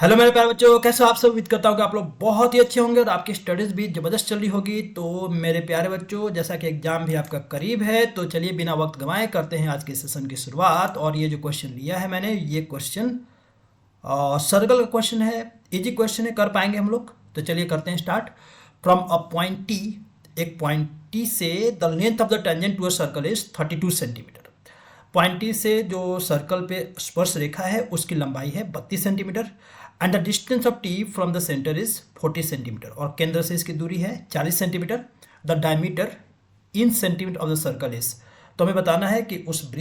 Hello मेरे प्यारे बच्चों, कैसे हो आप सब। उम्मीद करता हूँ कि आप लोग बहुत ही अच्छे होंगे और आपकी स्टडीज़ भी ज़बरदस्त चल रही होगी। तो मेरे प्यारे बच्चों, जैसा कि एग्ज़ाम भी आपका करीब है, तो चलिए बिना वक्त गंवाए करते हैं आज के सेशन की शुरुआत। और ये जो क्वेश्चन लिया है मैंने, ये क्वेश्चन सर्कल का क्वेश्चन है, इजी क्वेश्चन है, कर पाएंगे हम लोग। तो चलिए करते हैं start. From a point T, एक पॉइंट टी से the length of the tangent to a circle is 32 centimetre. Point T से जो सर्कल पे स्पर्श रेखा है उसकी लंबाई है 32 centimetre. And the distance of T from the centre is 40 centimetre, और केंद्र से इसकी दूरी है 40 centimetre. The diameter in centimetre of the circle is, तो हमें बताना है कि उस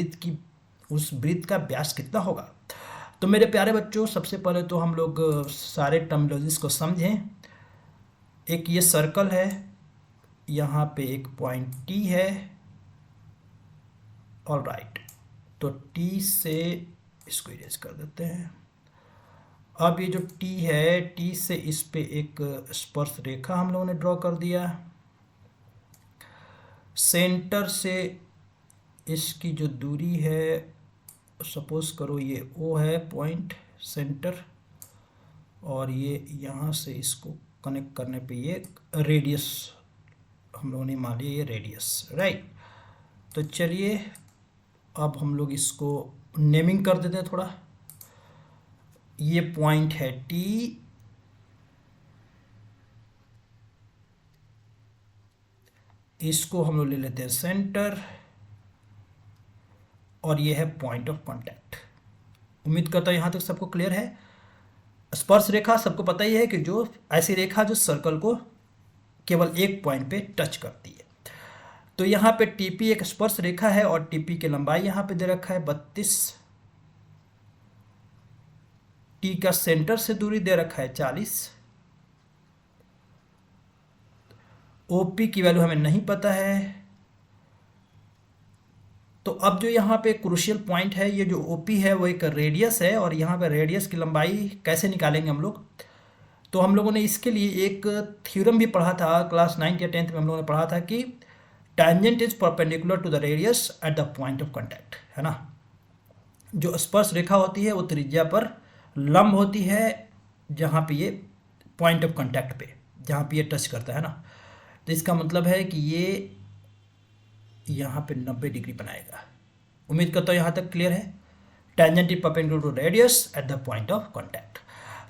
वृत्त का व्यास कितना होगा। तो मेरे प्यारे बच्चों, सबसे पहले तो हम लोग सारे टर्मिनोलॉजीज को समझें। एक ये सर्कल है, यहाँ पे एक पॉइंट टी है, ऑल राइट। तो टी से इसको इरेज कर देते हैं। अब ये जो टी है, टी से इस पे एक स्पर्श रेखा हम लोगों ने ड्रॉ कर दिया। सेंटर से इसकी जो दूरी है, सपोज करो ये ओ है पॉइंट सेंटर, और ये यहाँ से इसको कनेक्ट करने पे ये रेडियस हम लोगों ने मान लिया, ये रेडियस, राइट। तो चलिए अब हम लोग इसको नेमिंग कर देते हैं थोड़ा। ये पॉइंट है टी, इसको हम लोग ले लेते हैं सेंटर, और ये है पॉइंट ऑफ कांटेक्ट। उम्मीद करता हूँ यहाँ तक सबको क्लियर है। स्पर्श रेखा सबको पता ही है कि जो ऐसी रेखा जो सर्कल को केवल एक पॉइंट पे टच करती है। तो यहाँ पे टीपी एक स्पर्श रेखा है, और टीपी की लंबाई यहाँ पे दे रखा है 32। टी का सेंटर से दूरी दे रखा है 40। ओपी की वैल्यू हमें नहीं पता है। तो अब जो यहाँ पे क्रूशियल पॉइंट है, ये जो ओपी है वो एक रेडियस है, और यहाँ पे रेडियस की लंबाई कैसे निकालेंगे हम लोग। तो हम लोगों ने इसके लिए एक थ्योरम भी पढ़ा था, क्लास 9th या 10th में हम लोगों ने पढ़ा था कि tangent is perpendicular to the radius at the point of contact, है ना। जो स्पर्श रेखा होती है वो त्रिज्या पर लंब होती है, जहाँ पे ये पॉइंट ऑफ कांटेक्ट पे, जहाँ पे ये टच करता है ना। तो इसका मतलब है कि ये यहाँ पे 90 डिग्री बनाएगा। उम्मीद करता हूँ यहाँ तक क्लियर है। Tangent is perpendicular to radius at the point of contact.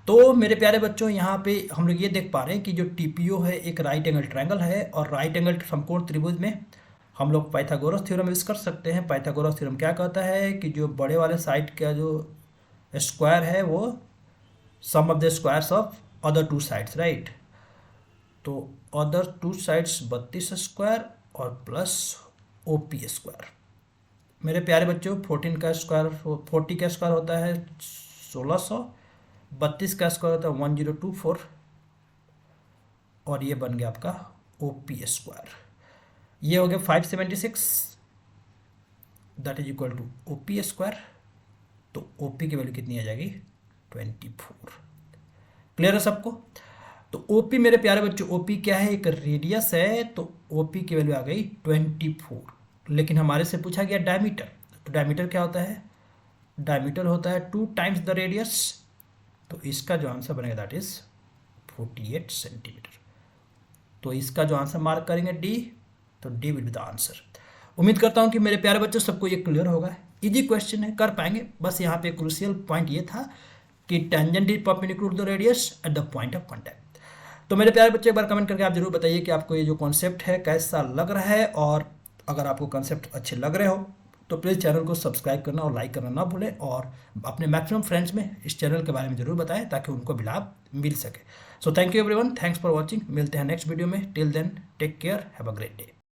तो मेरे प्यारे बच्चों, यहाँ पे हम लोग ये देख पा रहे हैं कि जो टीपीओ है एक राइट एंगल ट्रायंगल है, और राइट एंगल समकोण त्रिभुज में हम लोग पाइथागोरस थ्योरम यूज कर सकते हैं। पाइथागोरस थ्योरम क्या कहता है कि जो बड़े वाले साइड का जो स्क्वायर है वो sum of the squares of other two sides, right. तो अदर टू साइड्स 32 स्क्वायर और प्लस ओपी स्क्वायर। मेरे प्यारे बच्चों, 40 का स्क्वायर होता है 1600, 32 का स्क्वायर होता है 1024, और ये बन गया आपका ओपी स्क्वायर। ये हो गया 576, that is equal to OP square. तो ओपी की वैल्यू कितनी आ जाएगी, 24। क्लियर है सबको। तो ओपी मेरे प्यारे बच्चों, ओपी क्या है, एक रेडियस है, तो ओपी की वैल्यू आ गई 24। लेकिन हमारे से पूछा गया डायमीटर। तो डायमीटर क्या होता है, डायमीटर होता है 2 टाइम्स द रेडियस। तो इसका जो आंसर बनेगा दैट इज 48 सेंटीमीटर। तो इसका जो आंसर मार्क करेंगे डी, तो D will be the answer. उम्मीद करता हूँ कि मेरे प्यारे बच्चों सबको ये क्लियर होगा। इजी क्वेश्चन है, कर पाएंगे। बस यहाँ पे क्रूशियल पॉइंट ये था कि tangent is perpendicular to the radius at the point of contact. तो मेरे प्यारे बच्चे, एक बार कमेंट करके आप जरूर बताइए कि आपको ये जो कॉन्सेप्ट है कैसा लग रहा है, और अगर आपको कॉन्सेप्ट अच्छे लग रहे हो तो प्लीज़ चैनल को सब्सक्राइब करना और लाइक करना ना भूलें, और अपने मैक्सिमम फ्रेंड्स में इस चैनल के बारे में जरूर बताएं ताकि उनको भी लाभ मिल सके। So thank you everyone, thanks for watching. मिलते हैं नेक्स्ट वीडियो में। Till then take care, have a great day.